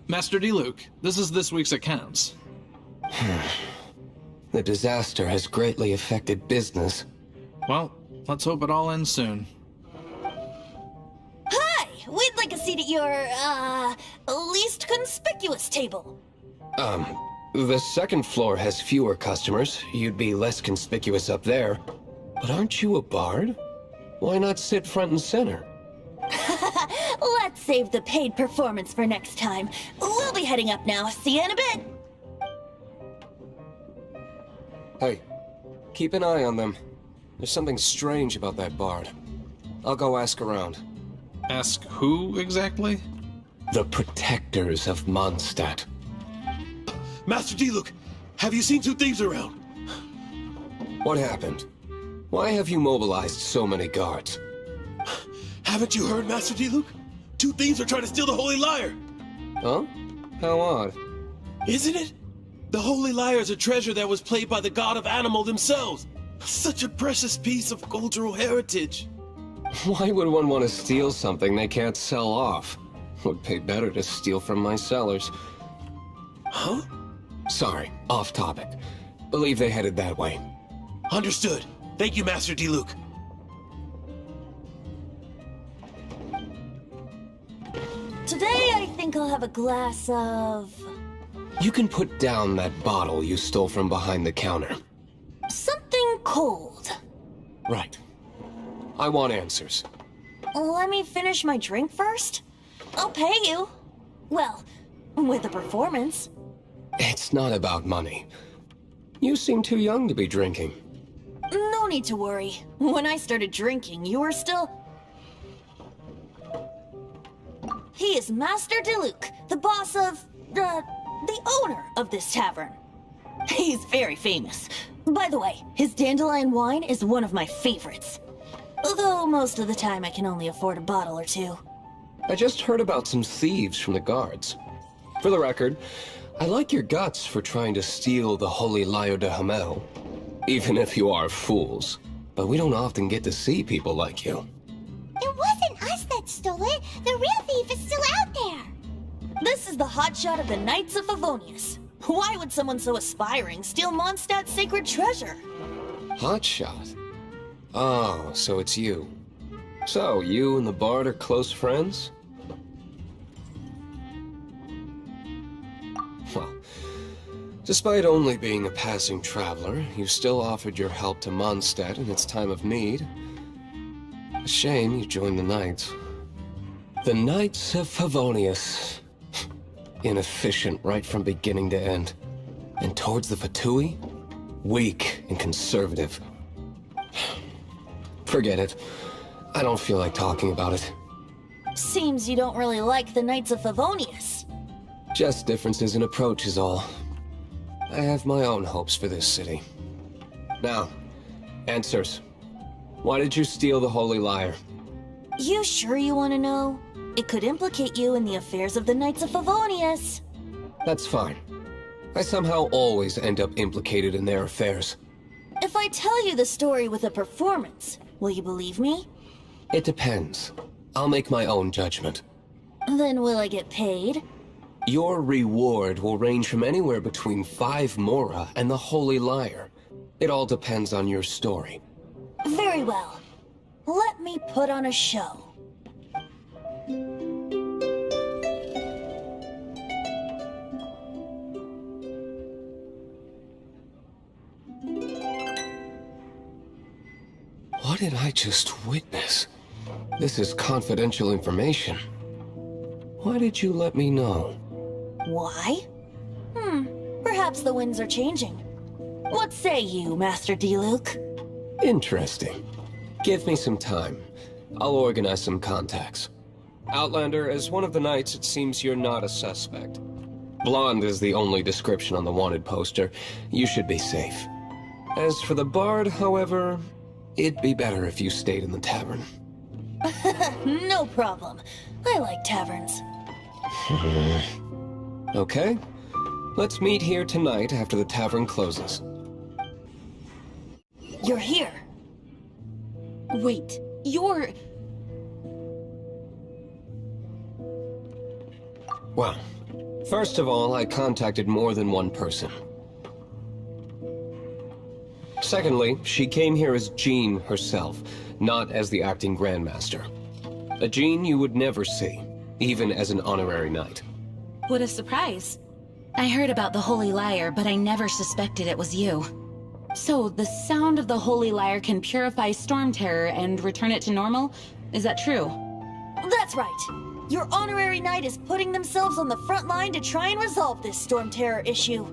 Master D-Luke, this is this week's accounts. The disaster has greatly affected business. Well, let's hope it all ends soon. Hi! We'd like a seat at your, least conspicuous table. The second floor has fewer customers. You'd be less conspicuous up there. But aren't you a bard? Why not sit front and center? Let's save the paid performance for next time. We'll be heading up now. See you in a bit. Hey, keep an eye on them. There's something strange about that bard. I'll go ask around. Ask who exactly? The protectors of Mondstadt. Master D-Luke, have you seen two thieves around? What happened? Why have you mobilized so many guards? Haven't you heard, Master D-Luke? Two thieves are trying to steal the Holy Lyre! Huh? How odd. Isn't it? The Holy Lyre is a treasure that was played by the god of animal themselves. Such a precious piece of cultural heritage. Why would one want to steal something they can't sell off? Would pay better to steal from my sellers. Huh? Sorry, off topic. Believe they headed that way. Understood. Thank you, Master D-Luke. Today I think I'll have a glass of... You can put down that bottle you stole from behind the counter. something cold. Right. I want answers. Let me finish my drink first. I'll pay you. Well, with a performance. It's not about money. You seem too young to be drinking. No need to worry. When I started drinking, you were still... He is Master D-Luke, the boss of, the owner of this tavern. He's very famous. By the way, his dandelion wine is one of my favorites. Although most of the time I can only afford a bottle or two. I just heard about some thieves from the guards. For the record, I like your guts for trying to steal the Holy Lyre de Hamel. Even if you are fools. But we don't often get to see people like you. It wasn't us that stole it. The real thief is still out there. This is the hotshot of the Knights of Favonius. Why would someone so aspiring steal Mondstadt's sacred treasure? Hotshot? Oh, so it's you. So, you and the Bard are close friends? Well, despite only being a passing traveler, you still offered your help to Mondstadt in its time of need. A shame you joined the Knights. The Knights of Favonius. Inefficient right from beginning to end. And towards the Fatui, weak and conservative. Forget it. I don't feel like talking about it. Seems you don't really like the Knights of Favonius. Just differences in approach is all. I have my own hopes for this city. Now, answers. Why did you steal the Holy Lyre? You sure you want to know? It could implicate you in the affairs of the Knights of Favonius. That's fine. I somehow always end up implicated in their affairs. If I tell you the story with a performance, will you believe me? It depends. I'll make my own judgment. Then will I get paid? Your reward will range from anywhere between 5 Mora and the Holy Lyre. It all depends on your story. Very well. Let me put on a show. What did I just witness? This is confidential information. Why did you let me know? Why? Perhaps the winds are changing. What say you, Master D-Luke? Interesting. Give me some time. I'll organize some contacts. Outlander, as one of the knights, it seems you're not a suspect. Blonde is the only description on the wanted poster. You should be safe. As for the Bard, however, it'd be better if you stayed in the tavern. No problem. I like taverns. Okay. Let's meet here tonight after the tavern closes. You're here. Wait, you're... Well, First of all, I contacted more than one person. Secondly, she came here as Jean herself, not as the acting Grandmaster. A Jean you would never see, even as an honorary knight. What a surprise. I heard about the Holy Lyre, but I never suspected it was you. So, the sound of the Holy Lyre can purify Storm Terror and return it to normal? Is that true? That's right. Your honorary knight is putting themselves on the front line to try and resolve this Storm Terror issue.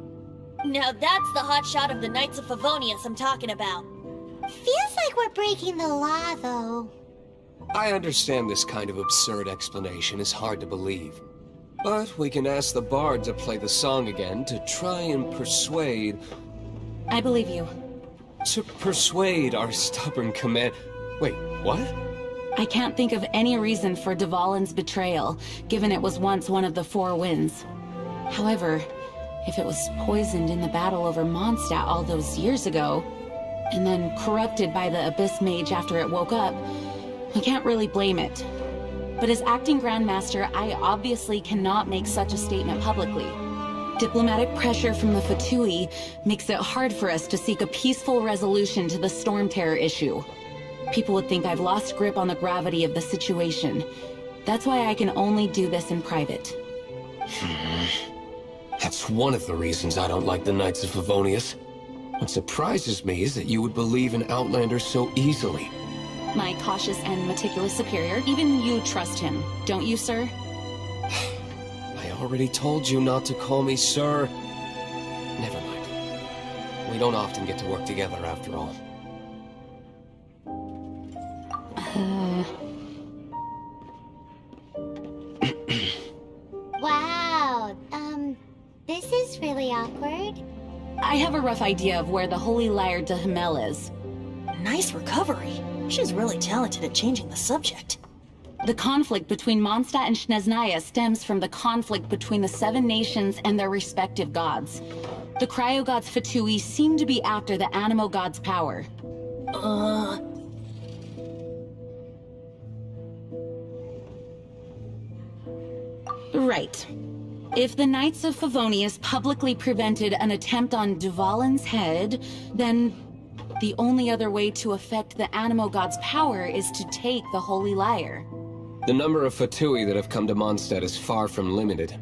Now that's the hotshot of the Knights of Favonius I'm talking about. Feels like we're breaking the law, though. I understand this kind of absurd explanation is hard to believe. But we can ask the bard to play the song again to try and persuade... I believe you. To persuade our stubborn command... Wait, what? I can't think of any reason for Dvalin's betrayal, given it was once one of the Four Winds. However, if it was poisoned in the battle over Mondstadt all those years ago, and then corrupted by the Abyss Mage after it woke up, we can't really blame it. But as acting Grandmaster, I obviously cannot make such a statement publicly. Diplomatic pressure from the Fatui makes it hard for us to seek a peaceful resolution to the Storm Terror issue. People would think I've lost grip on the gravity of the situation. That's why I can only do this in private. That's one of the reasons I don't like the Knights of Favonius. What surprises me is that you would believe in Outlander so easily. My cautious and meticulous superior, even you trust him, don't you, sir? I already told you not to call me sir. Never mind. We don't often get to work together after all. Wow, this is really awkward. I have a rough idea of where the Holy Lyre de Himmel is. Nice recovery. She's really talented at changing the subject. The conflict between Mondstadt and Snezhnaya stems from the conflict between the Seven Nations and their respective gods. The cryo-gods Fatui seem to be after the Animo god's power. Right. If the Knights of Favonius publicly prevented an attempt on Dvalin's head, then the only other way to affect the Animo god's power is to take the Holy Lyre. The number of Fatui that have come to Mondstadt is far from limited.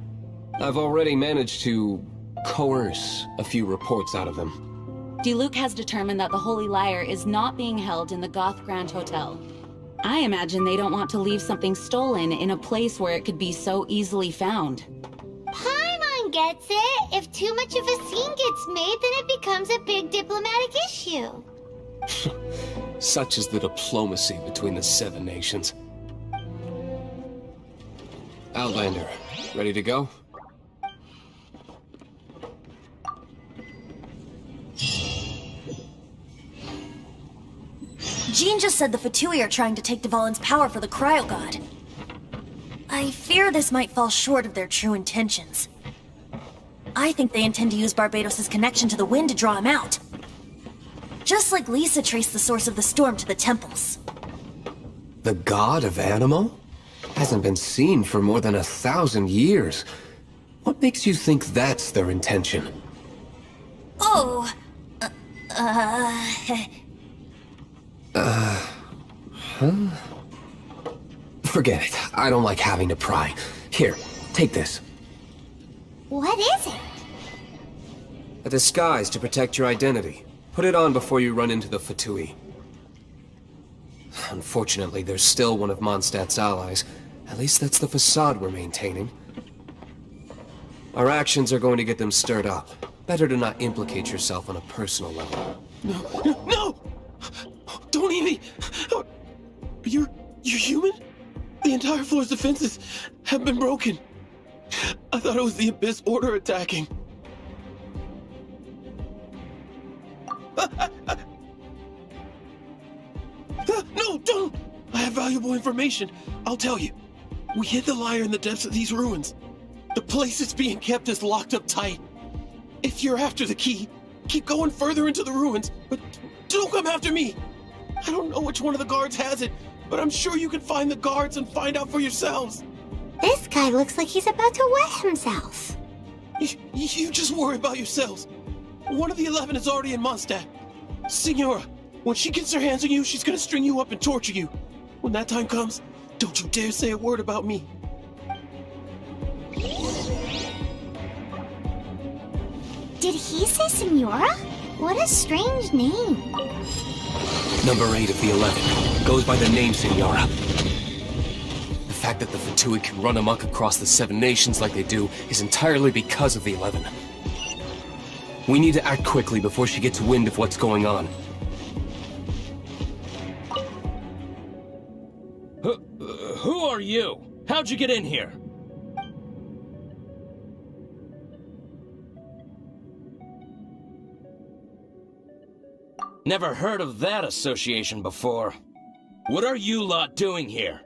I've already managed to coerce a few reports out of them. Diluc has determined that the Holy Lyre is not being held in the Goth Grand Hotel. I imagine they don't want to leave something stolen in a place where it could be so easily found. Paimon gets it. If too much of a scene gets made, then it becomes a big diplomatic issue. Such is the diplomacy between the Seven Nations. Outlander, ready to go? Jean just said the Fatui are trying to take Dvalin's power for the Cryo God. I fear this might fall short of their true intentions. I think they intend to use Barbados' connection to the wind to draw him out. Just like Lisa traced the source of the storm to the temples. The god of Animo? Hasn't been seen for more than 1,000 years. What makes you think that's their intention? Oh, Forget it. I don't like having to pry. Here, take this. What is it? A disguise to protect your identity. Put it on before you run into the Fatui. Unfortunately, there's still one of Mondstadt's allies. At least that's the facade we're maintaining. Our actions are going to get them stirred up. Better to not implicate yourself on a personal level. No! Don't even... You're human? The entire floor's defenses have been broken. I thought it was the Abyss Order attacking. No, don't! I have valuable information. I'll tell you. We hid the lyre in the depths of these ruins. The place it's being kept is locked up tight. If you're after the key, keep going further into the ruins, but don't come after me. I don't know which one of the guards has it, but I'm sure you can find the guards and find out for yourselves. This guy looks like he's about to wet himself. You just worry about yourselves. One of the 11 is already in Mondstadt. Signora, when she gets her hands on you, she's gonna string you up and torture you. When that time comes, don't you dare say a word about me. Did he say Senora? What a strange name. Number 8 of the 11 goes by the name Senora. The fact that the Fatui can run amok across the 7 nations like they do is entirely because of the 11. We need to act quickly before she gets wind of what's going on. Who are you? How'd you get in here? Never heard of that association before. What are you lot doing here?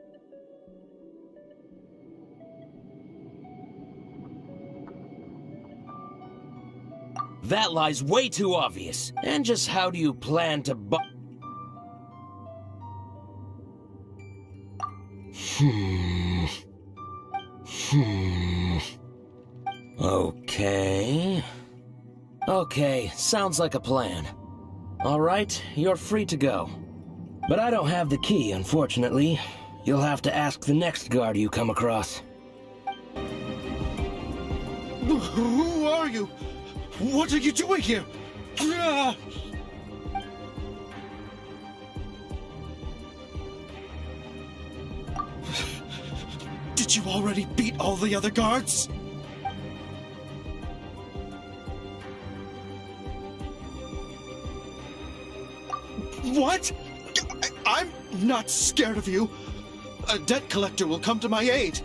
That lie's way too obvious. And just how do you plan to Okay, sounds like a plan. All right, you're free to go. But I don't have the key, unfortunately. You'll have to ask the next guard you come across. Who are you? What are you doing here? Did you already beat all the other guards? What? I'm not scared of you. A debt collector will come to my aid.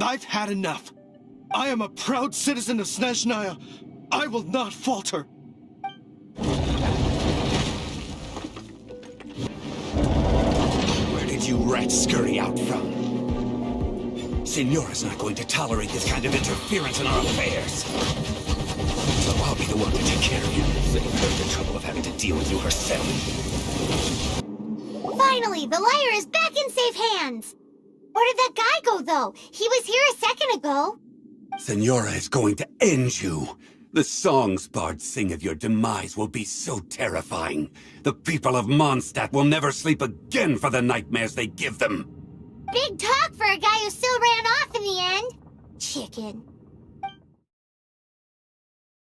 I've had enough. I am a proud citizen of Snezhnaya. I will not falter. Where did you rats scurry out from? Signora's not going to tolerate this kind of interference in our affairs. So I'll be the one to take care of you, save her the trouble of having to deal with you herself. Finally, the liar is back in safe hands. Where did that guy go, though? He was here a second ago. Senora is going to end you. The songs bards sing of your demise will be so terrifying. The people of Mondstadt will never sleep again for the nightmares they give them. Big talk for a guy who still ran off in the end. Chicken.